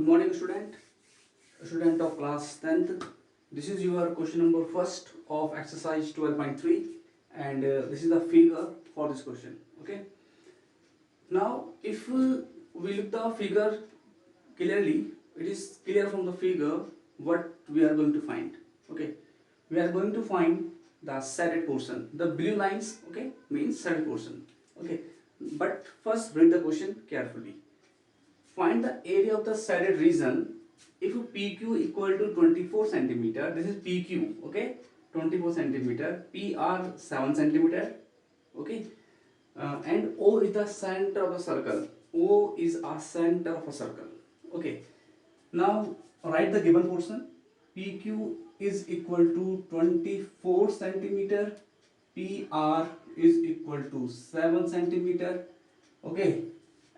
Good morning, student of class 10th. This is your question number first of exercise 12.3, and this is the figure for this question. Okay. Now, if we look the figure clearly, it is clear from the figure what we are going to find. Okay, we are going to find the shaded portion. The blue lines, okay, means shaded portion. Okay, but first read the question carefully. Find the area of the shaded region if PQ equal to 24 centimeter. This is PQ, okay, 24 centimeter. PR 7 centimeter, okay, and O is the center of the circle. O is a center of a circle. Okay. Now write the given portion. PQ is equal to 24 centimeter. PR is equal to 7 centimeter. Okay.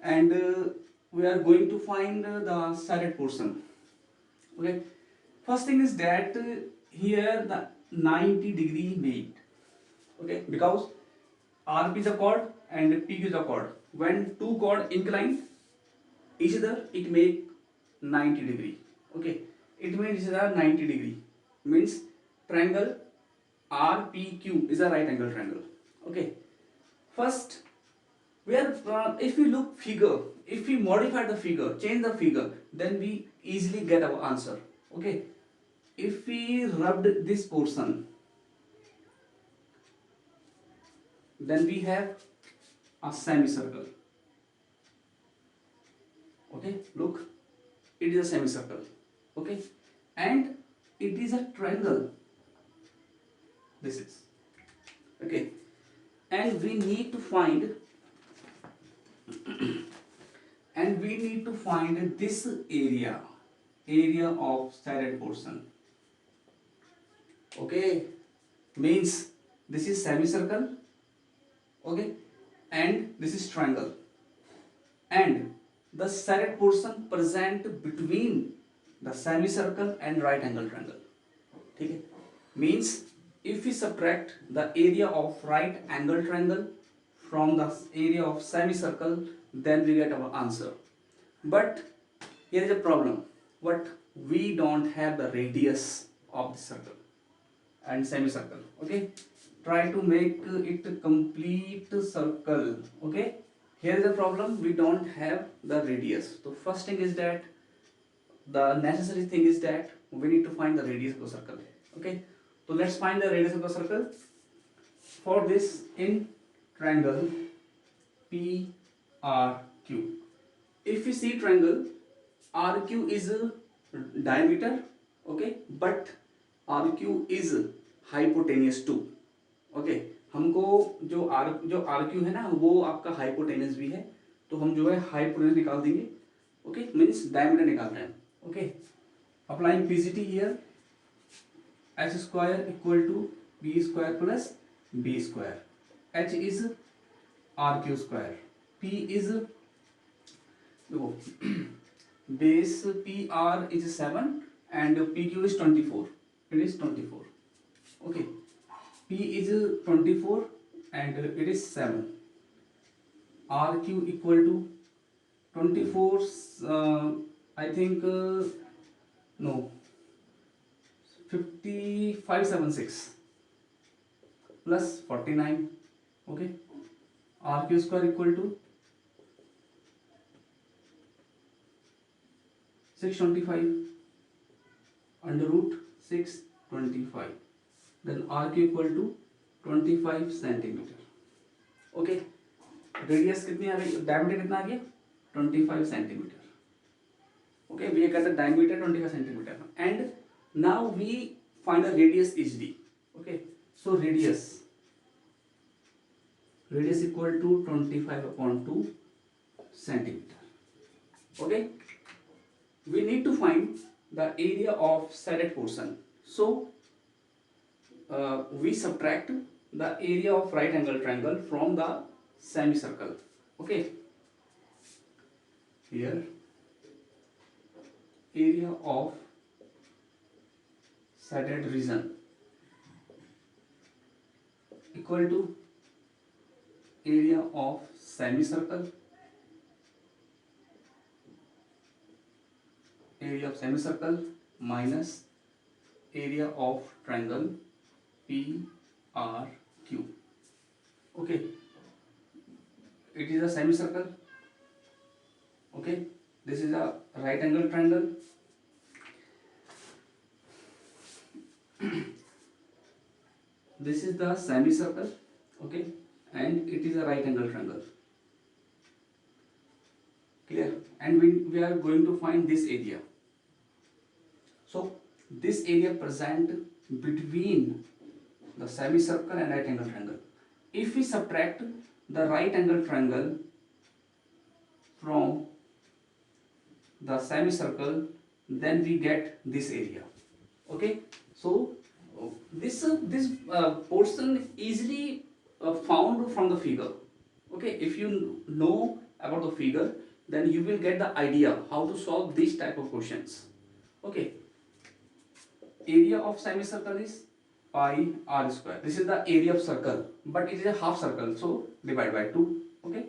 And we are going to find the shaded portion. Okay. First thing is that here the 90-degree made. Okay. Because RP is a chord and PQ is a chord. When two chord incline each other, it make 90-degree. Okay, it means each other 90-degree. Means triangle RPQ is a right angle triangle. Okay, first we are if we look figure, if we modify the figure, change the figure, then we easily get our answer. Okay, if we rubbed this portion, then we have a semicircle. Okay, look, it is a semicircle. Okay, and it is a triangle. This is okay, and we need to find this area of shaded portion. Okay, means this is semicircle. Okay, and this is triangle, and the shaded portion present between the semicircle and right angle triangle. Okay, means if we subtract the area of right angle triangle from the area of semicircle, then we get our answer. But here is a problem. What? We don't have the radius of the circle and semicircle. Okay, try to make it a complete circle. Okay, here is the problem. We don't have the radius. So first thing is that the necessary thing is that we need to find the radius of the circle. Okay, so let's find the radius of the circle. For this, in triangle PRQ, if we see triangle, RQ is a diameter, okay, but RQ is hypotenuse too. Okay, हमको जो RQ है ना, वो आपका hypotenuse भी है, तो हम जो है हाइपोटेनस निकाल देंगे. Okay, means diameter निकाल रहे हैं. Okay, applying PCT here, h square equal to b square plus b square. H is RQ square. P is base PR is 7 and PQ is 24. It is 24. Okay, P is 24 and it is 7. RQ equal to 24. I think no, 5576 plus 49. Okay, RQ square equal to 625 under root 625. Then RQ equal to 25 centimeter. Okay, radius कितनी आ गई, diameter कितना आ गया 25 centimeter. Okay, we got the diameter 25 centimeter, and now we find the radius easily. Okay, so radius equal to 25 upon 2 centimeter. Okay, we need to find the area of shaded portion. So we subtract the area of right angle triangle from the semicircle. Okay, here area of shaded region equal to area of semicircle area of semicircle minus area of triangle PRQ. Okay, it is a semicircle. Okay, this is a right angle triangle. This is the semicircle. Okay, and it is a right angle triangle. Clear? And we are going to find this area. So this area present between the semicircle and right angle triangle. If we subtract the right angle triangle from the semicircle, then we get this area. Okay, so this portion easily found from the figure. Okay, if you know about the figure, then you will get the idea how to solve these type of questions. Okay, area of semicircle is pi r square. This is the area of circle, but it is a half circle, so divide by 2. Okay,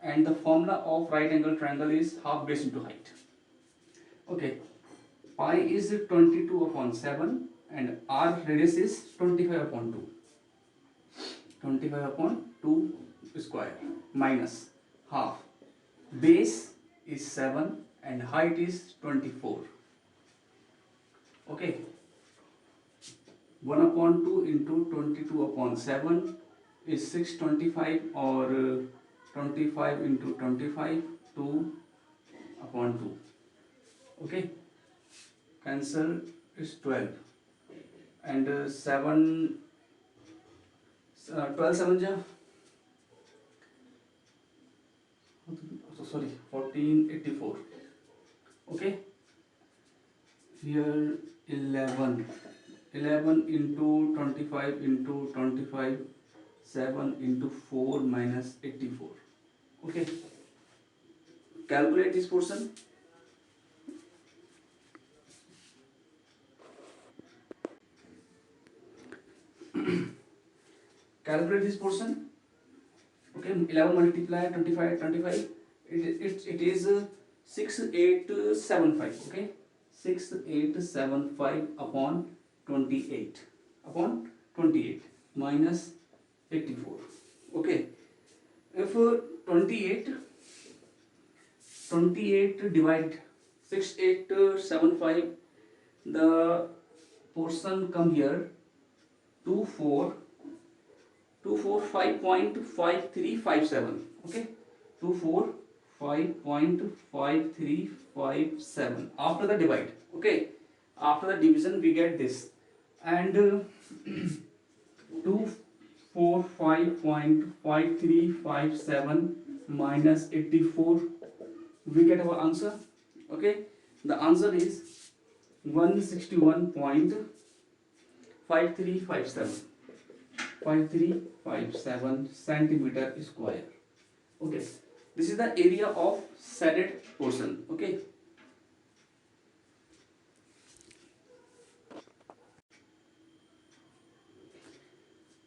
and the formula of right angle triangle is half base into height. Okay, pi is 22 upon 7 and r radius is 25 upon 2. 25 upon 2 square minus half. Base is 7 and height is 24. Okay, 1 upon 2 into 22 upon 7 is 625, or 25 into 25, 2 upon 2. Okay, cancel is 12 and 7 12 7 ja, sorry, 1484. Okay, here 11 into 25 into 25, 7 into 4 minus 84. Okay, calculate this portion. Calculate this portion. Okay, 11 multiply 25, it is 6875. Okay, 6875 upon 28 minus 84. Okay, if 28 divide 6875, the portion come here 245.5357. Okay, 245.5357 after the divide. Okay, after the division we get this, and 245.5357 minus 84, we get our answer. Okay, the answer is 161.5357 centimeter square. Okay, this is the area of shaded portion. Okay,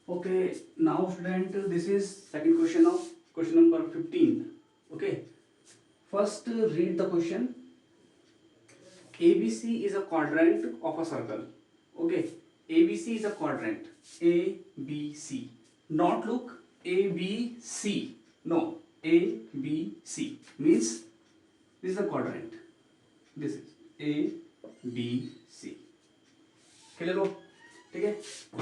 okay, now student, this is second question of question number 15. Okay, first read the question. ABC is a quadrant of a circle. Okay, ABC is a quadrant. ABC. Not look ABC. No, ABC means this is a quadrant. This is ABC. Clear हो? ठीक है,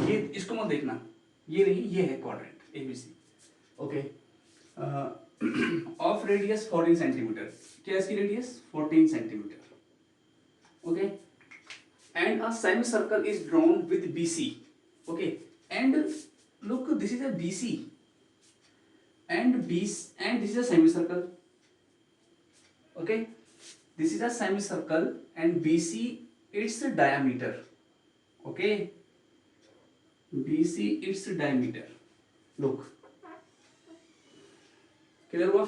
ये इसको मत देखना, ये नहीं, ये है quadrant ABC. Okay, of radius 14 centimetre. क्या इसकी radius 14 centimetre. Okay, and a semicircle is drawn with BC. Okay, and look, this is a BC and this is a semicircle. Okay, this is a semicircle and BC, its diameter. Okay, BC its diameter. Look, clear हुआ?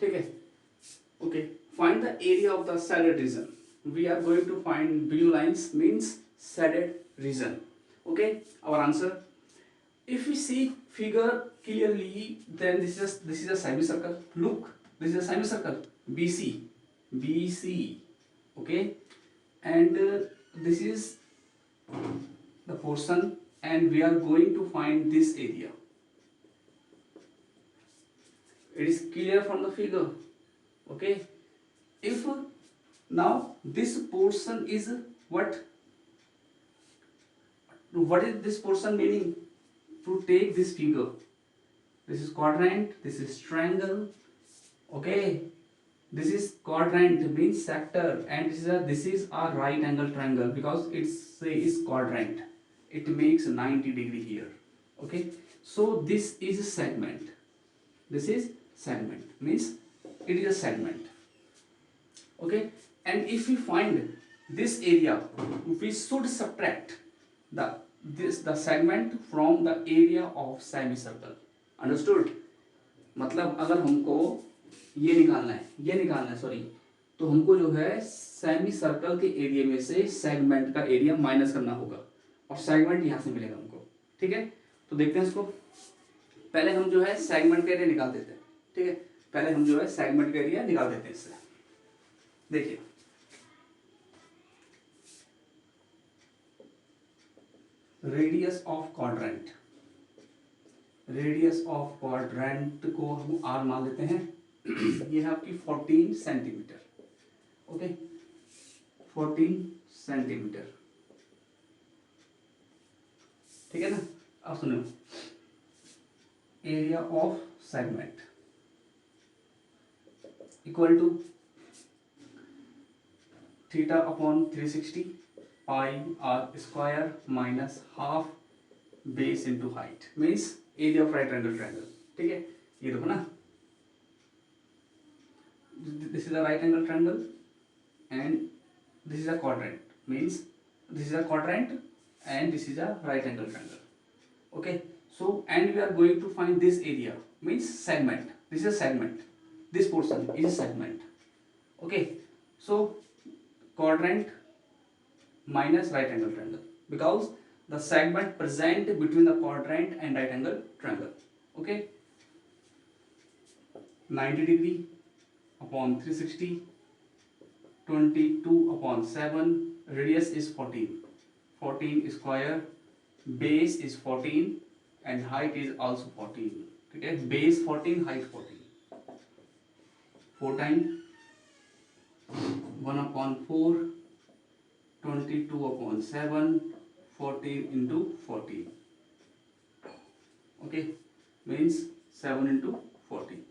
ठीक है. Okay, find the area of the shaded region. We are going to find blue lines means shaded region. Okay, our answer. If we see figure clearly, then this is a semicircle. Look, this is a semicircle. BC. Okay, and this is the portion, and we are going to find this area. It is clear from the figure. Okay, if now this portion is what is this portion meaning? To take this figure, this is quadrant, this is triangle. Okay, this is quadrant means sector, and this is a right angle triangle because it's is quadrant. It makes 90 degree here. Okay, so this is a segment. This is segment means it is a segment. Okay, and if we find this area, we should subtract the segment from the area of semicircle. Understood? मतलब अगर हमको ये निकालना है sorry, तो हमको जो है सेमी सर्कल के एरिया में से सेगमेंट का एरिया माइनस करना होगा, और सेगमेंट यहाँ से मिलेगा हमको. ठीक है, तो देखते हैं इसको. पहले हम जो है सेगमेंट का एरिया निकाल देते हैं. ठीक है, पहले हम जो है सेगमेंट का एरिया निकाल देते हैं इससे. देखिए, radius of quadrant, radius of quadrant को हम आर मान लेते हैं. ये है आपकी 14 सेंटीमीटर. Okay, 14 centimetre. ठीक है ना. अब सुनो, area of segment equal to theta upon 360 pi r square minus half base into height means area of right angle triangle. ठीक है, ये देखो ना, this is a right angle triangle and this is a quadrant means this is a quadrant and this is a right angle triangle. Okay, so and we are going to find this area means segment. This is a segment, this portion is a segment. Okay, so quadrant minus right angle triangle because the segment present between the quadrant and right angle triangle. Okay, 90 degree upon 360, 22 upon 7, radius is 14, 14 square, base is 14 and height is also 14. Okay, base 14, height 14. 4 times 1 upon 4, 22 upon 7, 14 into 14. Okay, means 7 into 14.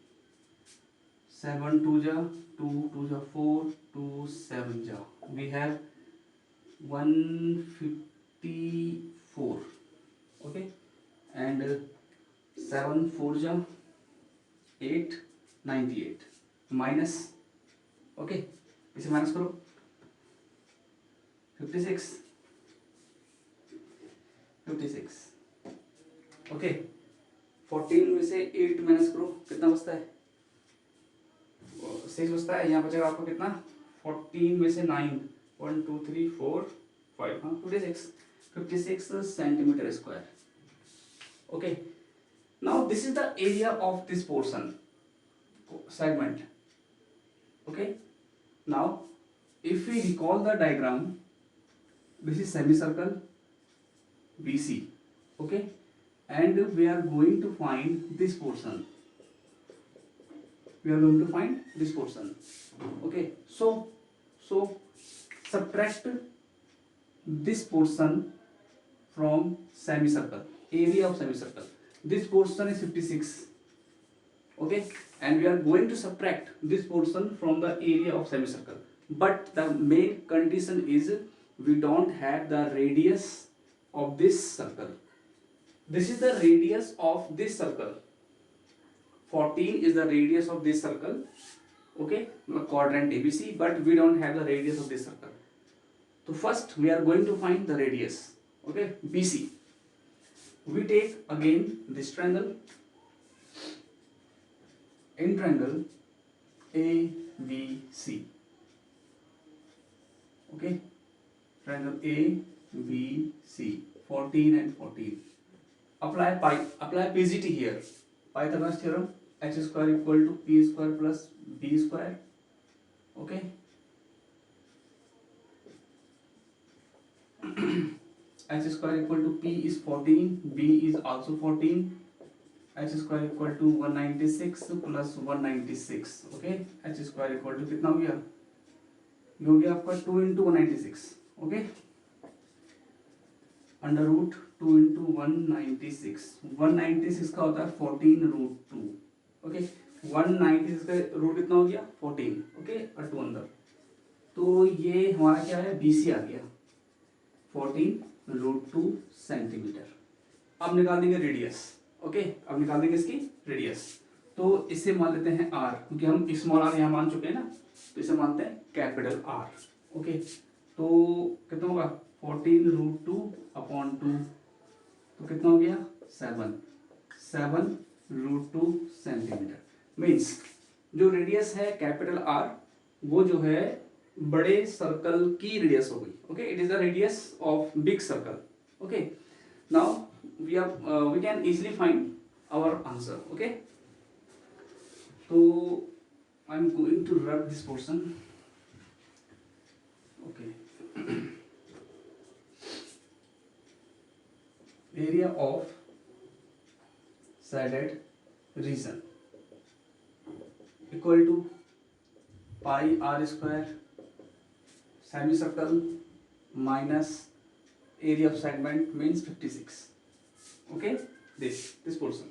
7 2 ja 2, 2 ja 4, 2 7 ja. We have 154. Okay, and 7 4 ja 8, 98 minus. Okay, इसे minus करो 56. Okay, 14 में से 8 minus करो, कितना बचता है? 6 बचता है. यहाँ बचेगा आपको कितना? 14 में से 9, 1 2 3 4 5, हाँ 56 centimetre square. Okay, now this is the area of this portion segment. Okay, now if we recall the diagram, this is semicircle BC. Okay, and we are going to find this portion. Okay, so subtract this portion from semicircle, area of semicircle. This portion is 56. Okay, and we are going to subtract this portion from the area of semicircle, but the main condition is we don't have the radius of this circle. This is the radius of this circle. 14 is the radius of this circle. Okay, quadrant ABC, but we don't have the radius of this circle. So first we are going to find the radius. Okay, BC. We take again this triangle. In triangle ABC. Okay, triangle ABC, 14 and 14. Apply PGT here. Pythagoras theorem, x square equal to p square plus b square. Okay, h square equal to p is 14, b is also 14, h square equal to 196 plus 196. Okay, h square equal to कितना हो गया? ये हो गया आपका 2 into 196. Okay, under root 2 into 196. 196 का होता है 14 रूट 2. ओके, 196 का रूट कितना हो गया? 14. ओके, और 2 अंदर, तो ये हमारा क्या है? BC आ गया 14 रूट 2 सेंटीमीटर. अब निकाल देंगे रेडियस. ओके, अब निकाल देंगे इसकी रेडियस. तो इसे मान लेते हैं R, क्योंकि हम स्मॉल r यहाँ मान चुके हैं ना, तो इसे मानते हैं कैपिटल R. ओके, तो कितना होगा? 14 रूट 2 अपॉन 2, तो कितना हो गया? 7 रूट 2 सेंटीमीटर. मीन्स जो रेडियस है कैपिटल R, वो जो है बड़े सर्कल की रेडियस हो गई. Okay, it is the radius of big circle. Okay, now we can easily find our answer. Okay, so I'm going to write this portion. Okay, area of shaded region equal to pi r square semicircle minus area of segment means 56. Okay, this portion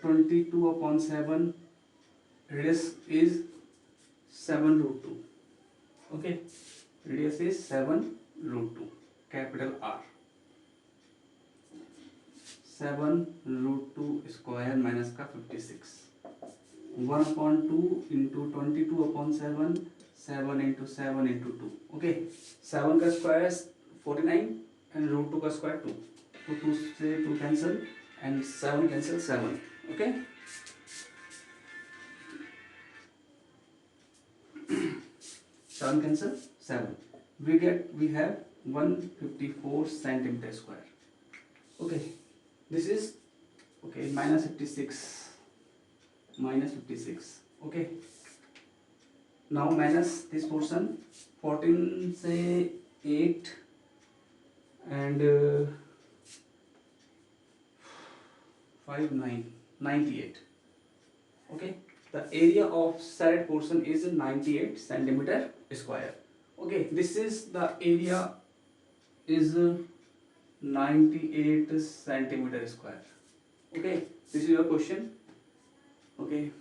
22 upon 7, radius is 7 root 2. Okay, radius is 7 root 2, capital R. 7 root 2 square minus का 56. 1 upon 2 into 22 upon 7, 7 into 7 into 2. Okay, 7 का square 49 and root 2 का square 2. तो 2 से 2 cancel and 7 cancel 7. Okay, 7 cancel 7. We have 154 centimeter square. Okay, this is okay minus 56. Okay, now minus this portion 14 से 8 and 5 9 98. Okay, the area of shaded portion is 98 centimeter square. Okay, this is the area is 98 centimeter square. Okay, this is your question. Okay.